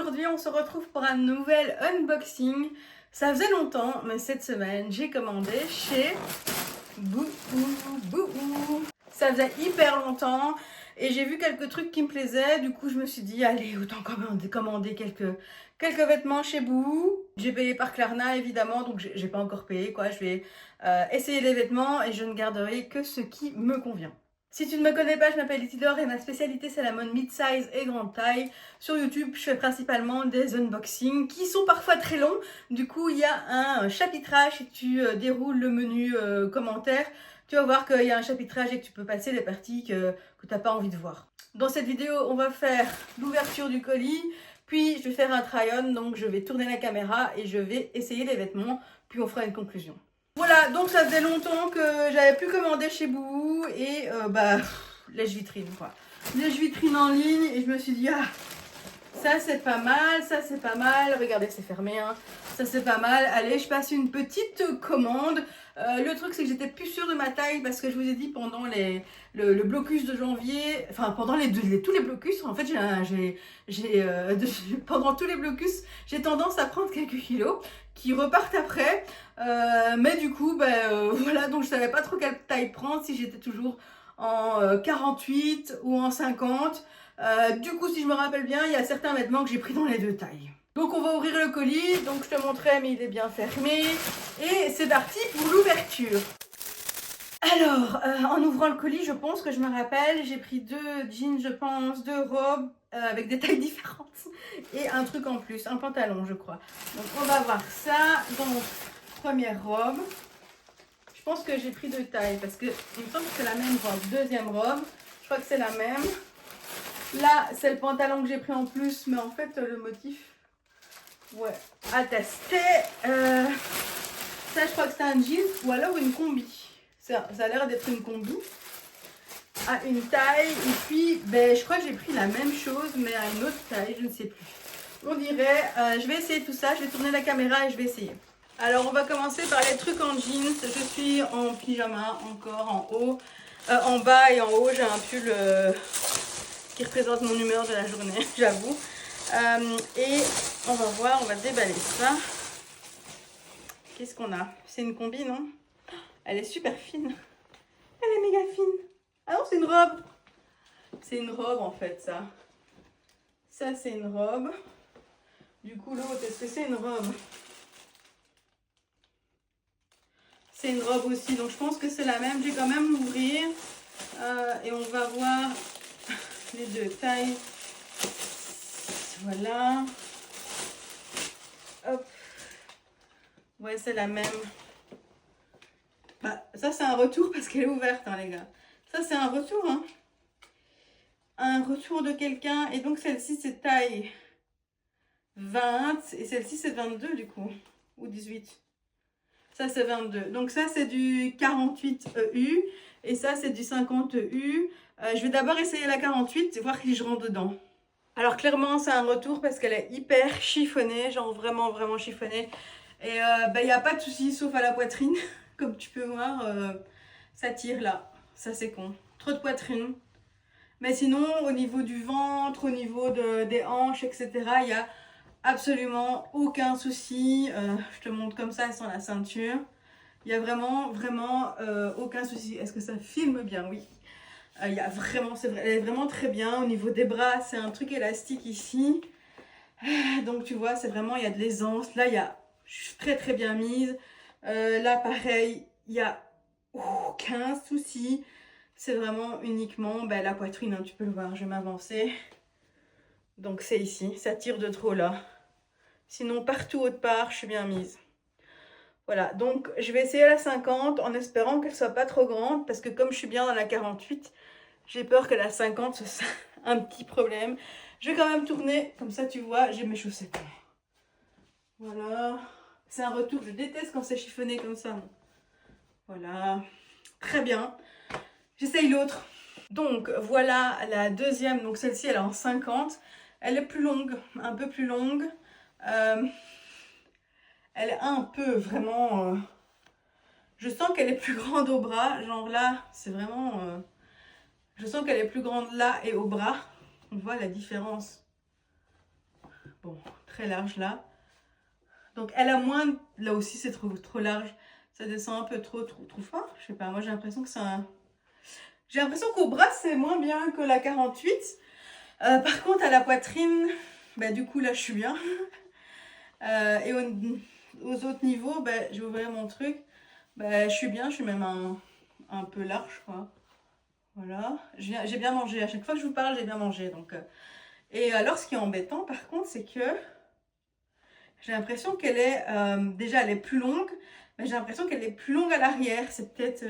aujourd'hui on se retrouve pour un nouvel unboxing. Ça faisait longtemps, mais cette semaine j'ai commandé chez Bouhou. Ça faisait hyper longtemps et j'ai vu quelques trucs qui me plaisaient. Du coup je me suis dit allez, autant commander quelques vêtements chez Bouhou. J'ai payé par Klarna évidemment, donc j'ai pas encore payé quoi. Je vais essayer les vêtements et je ne garderai que ce qui me convient. Si tu ne me connais pas, je m'appelle Isidore et ma spécialité c'est la mode mid-size et grande taille. Sur YouTube, je fais principalement des unboxings qui sont parfois très longs. Du coup, il y a un chapitrage. Si tu déroules le menu commentaires, tu vas voir qu'il y a un chapitrage et que tu peux passer les parties que tu n'as pas envie de voir. Dans cette vidéo, on va faire l'ouverture du colis, puis je vais faire un try-on. Donc je vais tourner la caméra et je vais essayer les vêtements, puis on fera une conclusion. Voilà, donc ça faisait longtemps que j'avais plus commandé chez Bouhou et lèche-vitrine quoi. Lèche-vitrine en ligne et je me suis dit ah, ça c'est pas mal, ça c'est pas mal. Regardez, c'est fermé hein. Ça c'est pas mal. Allez, je passe une petite commande. Le truc c'est que j'étais plus sûre de ma taille parce que je vous ai dit pendant le blocus de janvier, enfin pendant tous les blocus, en fait pendant tous les blocus, j'ai tendance à prendre quelques kilos qui repartent après. Mais du coup, voilà, donc je savais pas trop quelle taille prendre, si j'étais toujours en 48 ou en 50. Du coup, si je me rappelle bien, il y a certains vêtements que j'ai pris dans les deux tailles. Donc on va ouvrir le colis, donc je te montrais, mais il est bien fermé. Et c'est parti pour l'ouverture. Alors, en ouvrant le colis, je pense que je me rappelle, j'ai pris 2 jeans, je pense, 2 robes avec des tailles différentes et un truc en plus, un pantalon, je crois. Donc on va voir ça. Donc, première robe. Je pense que j'ai pris 2 tailles parce que il me semble que c'est la même robe. Deuxième robe, je crois que c'est la même. Là, c'est le pantalon que j'ai pris en plus, mais en fait, le motif, ouais, à tester. Ça, je crois que c'est un jean ou alors une combi. Ça a l'air d'être une combi à une taille. Et puis, je crois que j'ai pris la même chose, mais à une autre taille, je ne sais plus. On dirait, je vais essayer tout ça. Je vais tourner la caméra et je vais essayer. Alors, on va commencer par les trucs en jeans. Je suis en pyjama encore en haut. En bas et en haut, j'ai un pull qui représente mon humeur de la journée, j'avoue. Et on va voir, on va déballer ça. Qu'est-ce qu'on a? C'est une combi, non? Elle est super fine. Elle est méga fine. Ah non, c'est une robe. C'est une robe en fait, ça. Ça, c'est une robe. Du coup, l'autre, est-ce que c'est une robe? C'est une robe aussi, donc je pense que c'est la même. Je vais quand même l'ouvrir. Et on va voir les deux tailles. Voilà. Hop. Ouais, c'est la même. Ça, c'est un retour parce qu'elle est ouverte, hein, les gars. Ça, c'est un retour, hein. Un retour de quelqu'un. Et donc, celle-ci, c'est taille 20. Et celle-ci, c'est 22, du coup. Ou 18. Ça, c'est 22. Donc, ça, c'est du 48 EU. Et ça, c'est du 50 EU. Je vais d'abord essayer la 48 et voir si je rentre dedans. Alors, clairement, c'est un retour parce qu'elle est hyper chiffonnée. Genre, vraiment, vraiment chiffonnée. Et il n'y a pas de souci, sauf à la poitrine. Comme tu peux voir, ça tire là. Ça, c'est con. Trop de poitrine. Mais sinon, au niveau du ventre, au niveau des hanches, etc., il n'y a absolument aucun souci. Je te montre comme ça sans la ceinture. Il n'y a vraiment, vraiment aucun souci. Est-ce que ça filme bien? Oui. Il y a vraiment, c'est vrai, elle est vraiment très bien. Au niveau des bras, c'est un truc élastique ici. Donc, tu vois, c'est vraiment, il y a de l'aisance. Là, je suis très, très bien mise. Là, pareil, il n'y a aucun souci. C'est vraiment uniquement la poitrine, hein, tu peux le voir, je vais m'avancer. Donc c'est ici, ça tire de trop là. Sinon, partout autre part, je suis bien mise. Voilà, donc je vais essayer la 50 en espérant qu'elle soit pas trop grande. Parce que comme je suis bien dans la 48, j'ai peur que la 50 ce soit un petit problème. Je vais quand même tourner, comme ça tu vois, j'ai mes chaussettes. Voilà. C'est un retour, je déteste quand c'est chiffonné comme ça. Voilà, très bien. J'essaye l'autre. Donc voilà la deuxième, donc celle-ci elle est en 50. Elle est plus longue, un peu plus longue. Elle est un peu vraiment... je sens qu'elle est plus grande au bras, genre là, c'est vraiment... je sens qu'elle est plus grande là et au bras. On voit la différence. bon, très large là. Donc elle a moins, là aussi c'est trop large. Ça descend un peu trop fort. Je sais pas, moi j'ai l'impression que c'est un... J'ai l'impression qu'au bras c'est moins bien que la 48. Par contre à la poitrine, bah, du coup là je suis bien. Et aux autres niveaux, bah, je vais ouvrir mon truc. Bah, je suis bien, je suis même un peu large quoi. Voilà, j'ai bien mangé. À chaque fois que je vous parle, j'ai bien mangé. Donc, et alors, ce qui est embêtant, par contre, c'est que j'ai l'impression qu'elle est... déjà, elle est plus longue, mais j'ai l'impression qu'elle est plus longue à l'arrière. C'est peut-être...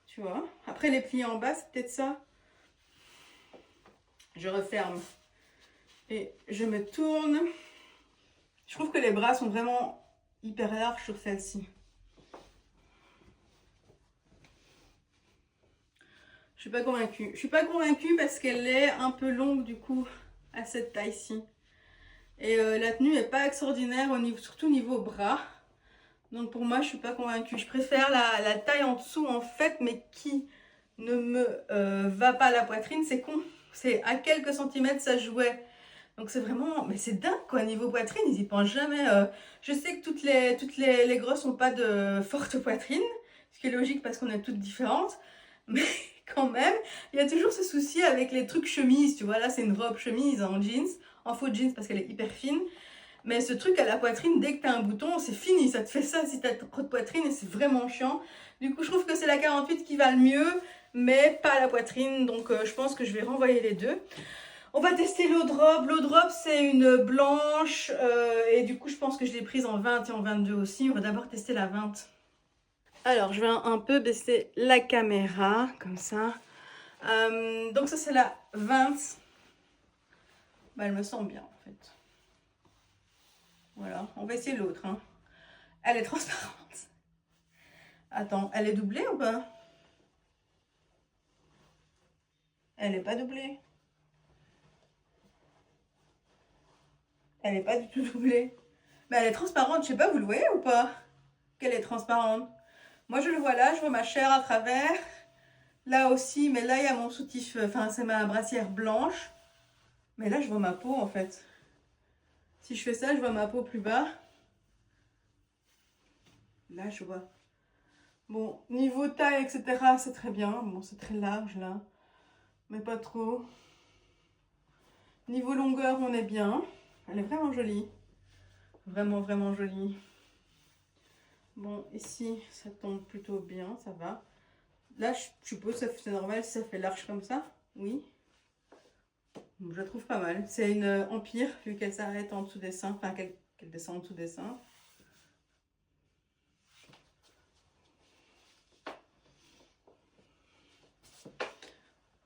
tu vois. Après, les plis en bas, c'est peut-être ça. Je referme. Et je me tourne. Je trouve que les bras sont vraiment hyper larges sur celle-ci. Je suis pas convaincue. Je suis pas convaincue parce qu'elle est un peu longue du coup à cette taille-ci. Et la tenue n'est pas extraordinaire, surtout au niveau bras. Donc pour moi, je suis pas convaincue. Je préfère la taille en dessous en fait, mais qui ne me va pas à la poitrine. C'est con. C'est à quelques centimètres ça jouait. Donc c'est vraiment... Mais c'est dingue quoi, niveau poitrine, ils y pensent jamais. Je sais que toutes les grosses n'ont pas de forte poitrine. Ce qui est logique parce qu'on est toutes différentes. Mais quand même, il y a toujours ce souci avec les trucs chemises, tu vois, là c'est une robe chemise en jeans, en faux jeans parce qu'elle est hyper fine, mais ce truc à la poitrine, dès que t'as un bouton, c'est fini, ça te fait ça si t'as trop de poitrine et c'est vraiment chiant. Du coup, je trouve que c'est la 48 qui va le mieux, mais pas la poitrine, donc je pense que je vais renvoyer les deux. On va tester l'autre robe. L'autre robe, c'est une blanche, et du coup, je pense que je l'ai prise en 20 et en 22 aussi. On va d'abord tester la 20. Alors, je vais un peu baisser la caméra, comme ça. Donc ça, c'est la 20. Bah, elle me semble bien, en fait. Voilà, on va essayer l'autre. Hein. Elle est transparente. Attends, elle est doublée ou pas? Elle n'est pas doublée. Elle n'est pas du tout doublée. Mais elle est transparente, je sais pas, vous le voyez ou pas? Qu'elle est transparente. Moi, je le vois là, je vois ma chair à travers. Là aussi, mais là, il y a mon soutif, enfin, c'est ma brassière blanche. Mais là, je vois ma peau, en fait. Si je fais ça, je vois ma peau plus bas. Là, je vois. Bon, niveau taille, etc., c'est très bien. Bon, c'est très large, là. Mais pas trop. Niveau longueur, on est bien. Elle est vraiment jolie. Vraiment, vraiment jolie. Bon, ici, ça tombe plutôt bien, ça va. Là, je suppose que c'est normal si ça fait large comme ça. Oui. Je la trouve pas mal. C'est une Empire, vu qu'elle s'arrête en dessous des seins. Enfin, qu'elle descend en dessous des seins.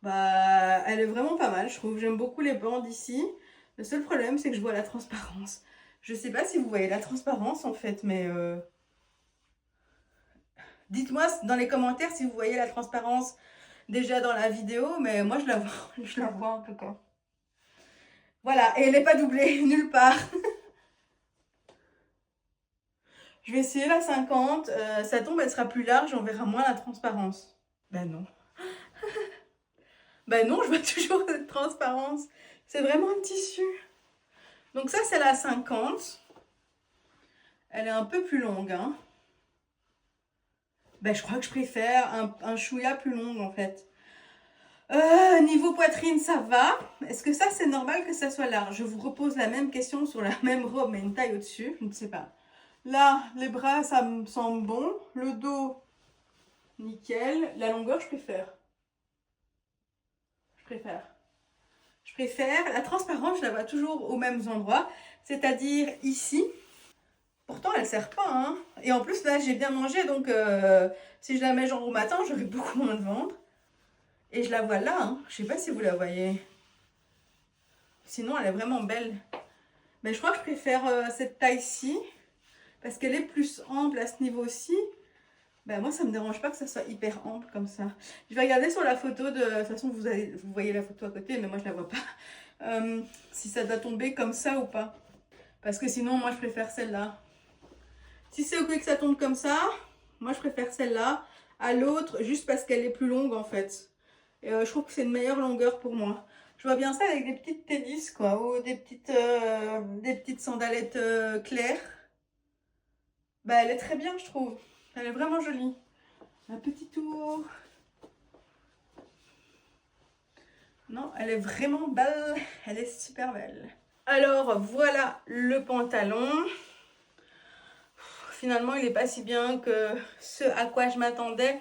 Bah, elle est vraiment pas mal, je trouve. J'aime beaucoup les bandes ici. Le seul problème, c'est que je vois la transparence. Je sais pas si vous voyez la transparence, en fait, mais... dites-moi dans les commentaires si vous voyez la transparence déjà dans la vidéo, mais moi, je la vois, je la vois en tout cas. Voilà, et elle n'est pas doublée, nulle part. Je vais essayer la 50. Ça tombe, elle sera plus large, on verra moins la transparence. Ben non. Ben non, je vois toujours cette transparence. C'est vraiment un tissu. Donc ça, c'est la 50. Elle est un peu plus longue. Hein. Ben, je crois que je préfère un chouïa plus long, en fait. Niveau poitrine, ça va. Est-ce que ça, c'est normal que ça soit large? Je vous repose la même question sur la même robe, mais une taille au-dessus. Je ne sais pas. Là, les bras, ça me semble bon. Le dos, nickel. La longueur, je préfère. Je préfère. La transparence, je la vois toujours aux mêmes endroits. C'est-à-dire ici. Pourtant, elle ne sert pas. Hein. Et en plus, là, j'ai bien mangé. Donc, si je la mets genre au matin, j'aurai beaucoup moins de ventre. Et je la vois là. Hein. Je ne sais pas si vous la voyez. Sinon, elle est vraiment belle. Mais je crois que je préfère cette taille-ci. Parce qu'elle est plus ample à ce niveau-ci. Ben, moi, ça ne me dérange pas que ça soit hyper ample comme ça. Je vais regarder sur la photo de... De toute façon, vous voyez la photo à côté, mais moi, je ne la vois pas. Si ça doit tomber comme ça ou pas. Parce que sinon, moi, je préfère celle-là. Si c'est ok que ça tombe comme ça, moi, je préfère celle-là à l'autre, juste parce qu'elle est plus longue, en fait. Et je trouve que c'est une meilleure longueur pour moi. Je Je vois bien ça avec des petites tennis, quoi, ou des petites sandalettes claires. Bah, elle est très bien, je trouve. Elle est vraiment jolie. Un petit tour. Non, elle est vraiment belle. Elle est super belle. Alors, voilà le pantalon. Finalement, il n'est pas si bien que ce à quoi je m'attendais.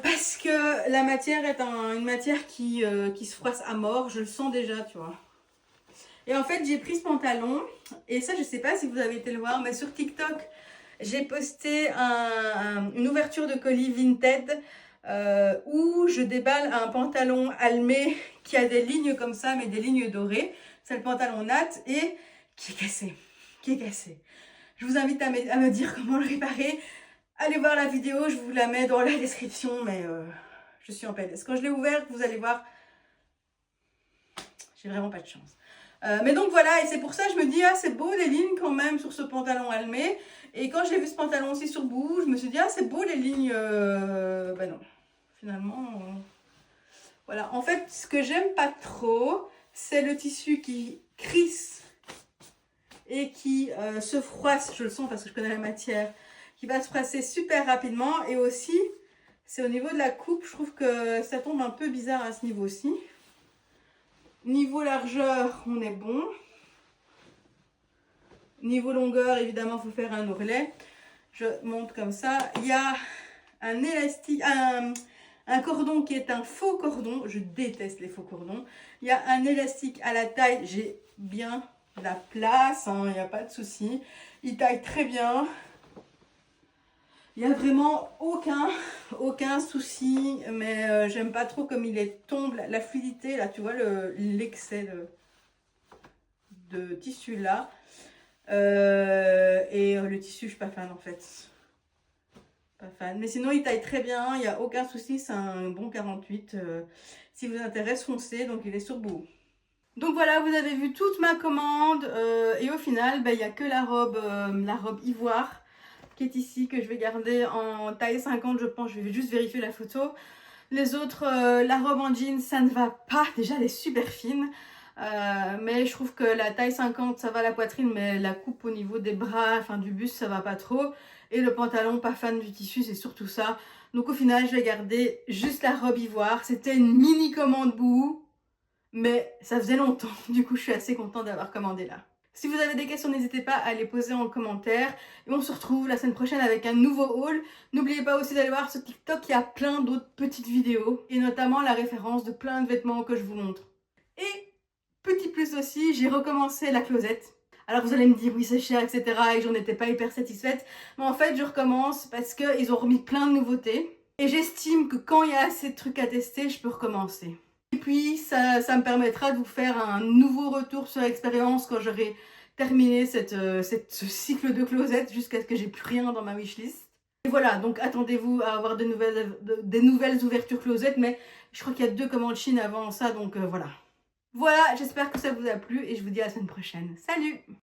Parce que la matière est une matière qui se froisse à mort. Je le sens déjà, tu vois. Et en fait, j'ai pris ce pantalon. Et ça, je ne sais pas si vous avez été le voir, mais sur TikTok, j'ai posté une ouverture de colis Vinted où je déballe un pantalon Almé qui a des lignes comme ça, mais des lignes dorées. C'est le pantalon Nat et qui est cassé. Qui est cassé. Je vous invite à me dire comment le réparer. Allez voir la vidéo, je vous la mets dans la description, mais je suis en PLS. Quand je l'ai ouvert, vous allez voir, j'ai vraiment pas de chance. Mais donc voilà, et c'est pour ça que je me dis, ah c'est beau les lignes quand même sur ce pantalon Almé. Et quand j'ai vu ce pantalon aussi sur Boo, je me suis dit, ah c'est beau les lignes. Ben non, finalement, voilà. En fait, ce que j'aime pas trop, c'est le tissu qui crisse et qui se froisse, je le sens parce que je connais la matière, qui va se froisser super rapidement. Et aussi, c'est au niveau de la coupe, je trouve que ça tombe un peu bizarre à ce niveau-ci. Niveau largeur, on est bon. Niveau longueur, évidemment, il faut faire un ourlet. Je monte comme ça. Il y a un élastique, un cordon qui est un faux cordon. Je déteste les faux cordons. Il y a un élastique à la taille. J'ai bien la place, hein, il n'y a pas de souci. Il taille très bien. Il n'y a vraiment aucun souci, mais j'aime pas trop comme il est tombe, la fluidité, là, tu vois, l'excès de tissu là. Et le tissu, je suis pas fan en fait. Pas fan. Mais sinon, il taille très bien, il n'y a aucun souci, c'est un bon 48. Si vous intéresse, foncez, donc il est sur Boo. Donc voilà, vous avez vu toute ma commande et au final, il n'y a que la robe ivoire qui est ici, que je vais garder en taille 50, je pense. Je vais juste vérifier la photo. Les autres, la robe en jean, ça ne va pas. Déjà, elle est super fine. Mais je trouve que la taille 50, ça va la poitrine, mais la coupe au niveau des bras, enfin du buste, ça va pas trop. Et le pantalon, pas fan du tissu, c'est surtout ça. Donc au final, je vais garder juste la robe ivoire. C'était une mini commande Boo, mais ça faisait longtemps. Du coup, je suis assez contente d'avoir commandé là. Si vous avez des questions, n'hésitez pas à les poser en commentaire. Et on se retrouve la semaine prochaine avec un nouveau haul. N'oubliez pas aussi d'aller voir sur TikTok, il y a plein d'autres petites vidéos. Et notamment la référence de plein de vêtements que je vous montre. Et petit plus aussi, j'ai recommencé la closette. Alors vous allez me dire oui c'est cher, etc. et j'en étais pas hyper satisfaite. Mais en fait je recommence parce qu'ils ont remis plein de nouveautés. Et j'estime que quand il y a assez de trucs à tester, je peux recommencer. Et puis ça me permettra de vous faire un nouveau retour sur l'expérience quand j'aurai terminé ce cycle de closette jusqu'à ce que j'ai plus rien dans ma wishlist. Et voilà, donc attendez-vous à avoir des nouvelles ouvertures closette, mais je crois qu'il y a 2 commandes Chine avant ça, donc voilà. Voilà, j'espère que ça vous a plu et je vous dis à la semaine prochaine. Salut!